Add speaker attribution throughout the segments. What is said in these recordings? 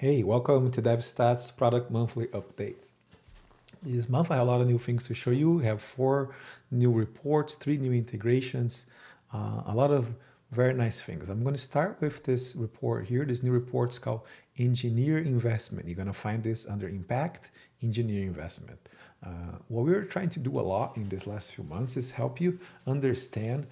Speaker 1: Hey, welcome to DevStats Product Monthly Update. This month I have a lot of new things to show you. We have 4 new reports, 3 new integrations, a lot of very nice things. I'm going to start with this report here. This new report is called Engineer Investment. You're going to find this under Impact, Engineer Investment. What we're trying to do a lot in this last few months is help you understand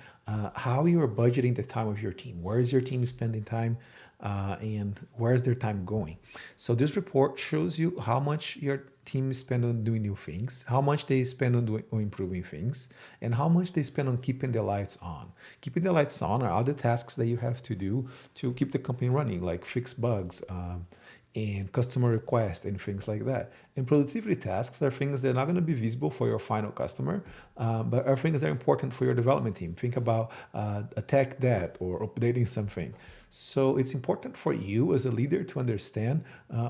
Speaker 1: how you are budgeting the time of your team. Where is your team spending time? And where is their time going? So this report shows you how much your team spend on doing new things, how much they spend on improving things, and how much they spend on keeping the lights on. Keeping the lights on are other tasks that you have to do to keep the company running, like fix bugs, and customer requests and things like that. And productivity tasks are things that are not going to be visible for your final customer, but are things that are important for your development team. Think about a tech debt or updating something. So it's important for you as a leader to understand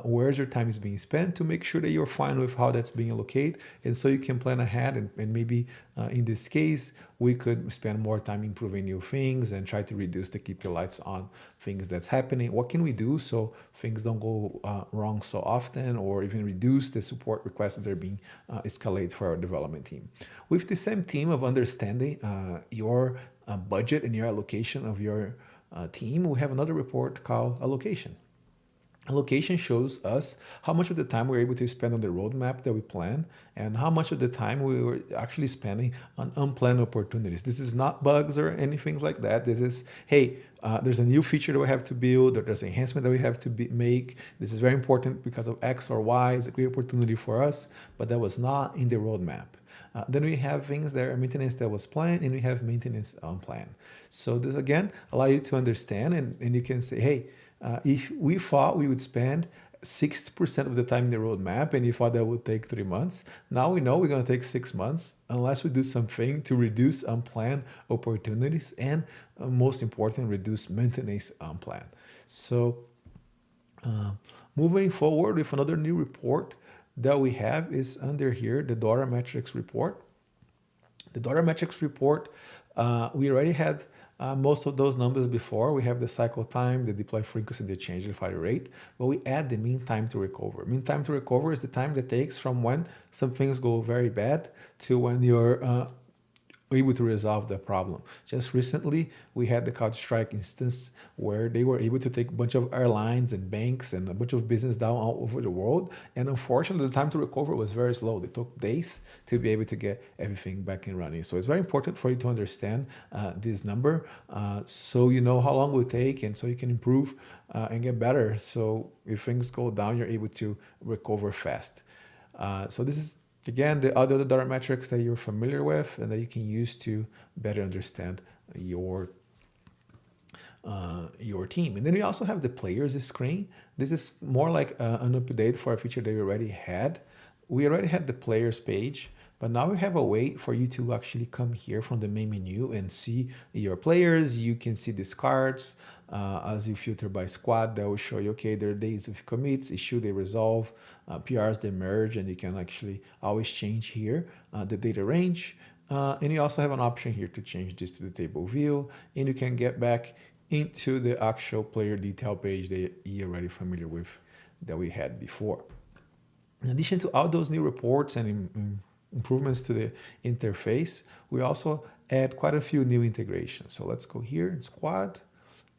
Speaker 1: where your time is being spent, to make sure that you're fine with how that's being allocated, and so you can plan ahead. And maybe in this case, we could spend more time improving new things and try to reduce the keep the lights on things that's happening. What can we do so things don't go wrong so often, or even reduce the support requests that are being escalated for our development team? With the same theme of understanding your budget and your allocation of your team, we have another report called Allocation. Allocation shows us how much of the time we're able to spend on the roadmap that we plan, and how much of the time we were actually spending on unplanned opportunities. This is not bugs or anything like that. This is, hey, there's a new feature that we have to build, or there's an enhancement that we have to make. This is very important because of X or Y. It's a great opportunity for us, but that was not in the roadmap. Then we have things that are maintenance that was planned, and we have maintenance unplanned. So this again allow you to understand, and you can say, hey, if we thought we would spend 60% of the time in the roadmap and you thought that would take 3 months, now we know we're going to take 6 months unless we do something to reduce unplanned opportunities, and most important, reduce maintenance unplanned. So moving forward with another new report that we have is under here, the DORA Metrics report. The DORA Metrics report, we already had most of those numbers before. We have the cycle time, the deploy frequency, the change in fire rate, but we add the mean time to recover. Mean time to recover is the time that takes from when some things go very bad to when you're able to resolve the problem. Just recently, we had the CrowdStrike instance where they were able to take a bunch of airlines and banks and a bunch of business down all over the world. And unfortunately, the time to recover was very slow. It took days to be able to get everything back and running. So it's very important for you to understand this number, so you know how long it will take, and so you can improve and get better. So if things go down, you're able to recover fast. So this is, again, the other DORA metrics that you're familiar with and that you can use to better understand your team. And then we also have the players screen. This is more like an update for a feature that we already had. We already had the players page, but now we have a way for you to actually come here from the main menu and see your players. You can see these cards as you filter by squad. That will show you, okay, there are days of commits, issue they resolve, PRs they merge, and you can actually always change here the data range. And you also have an option here to change this to the table view, and you can get back into the actual player detail page that you're already familiar with that we had before. In addition to all those new reports and improvements to the interface, we also add quite a few new integrations. So let's go here in squad,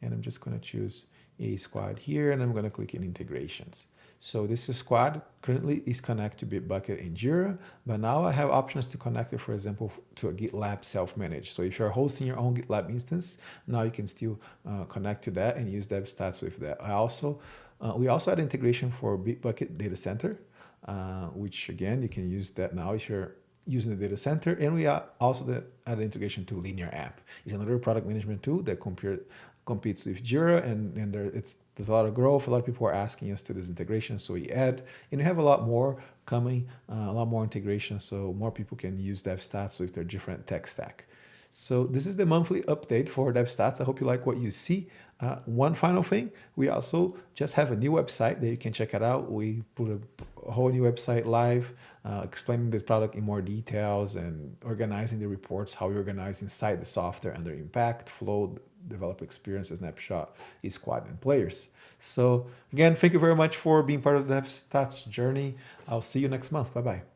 Speaker 1: and I'm just going to choose a squad here, and I'm going to click in integrations. So this is squad currently is connected to Bitbucket and Jira, but now I have options to connect it, for example, to a GitLab self-managed. So if you're hosting your own GitLab instance, now you can still connect to that and use DevStats with that. We also had integration for Bitbucket Data Center, which again, you can use that now if you're using the data center. And we also added integration to Linear App. It's another product management tool that competes with Jira, and there's a lot of growth. A lot of people are asking us to this integration, so we add, and we have a lot more coming, a lot more integration, so more people can use DevStats with their different tech stack. So this is the monthly update for DevStats. I hope you like what you see. One final thing, we also just have a new website that you can check it out. We put a whole new website live, explaining the product in more details and organizing the reports, how we organize inside the software under impact, flow, developer experience, snapshot, squad, and players. So again, thank you very much for being part of the DevStats journey. I'll see you next month. Bye-bye.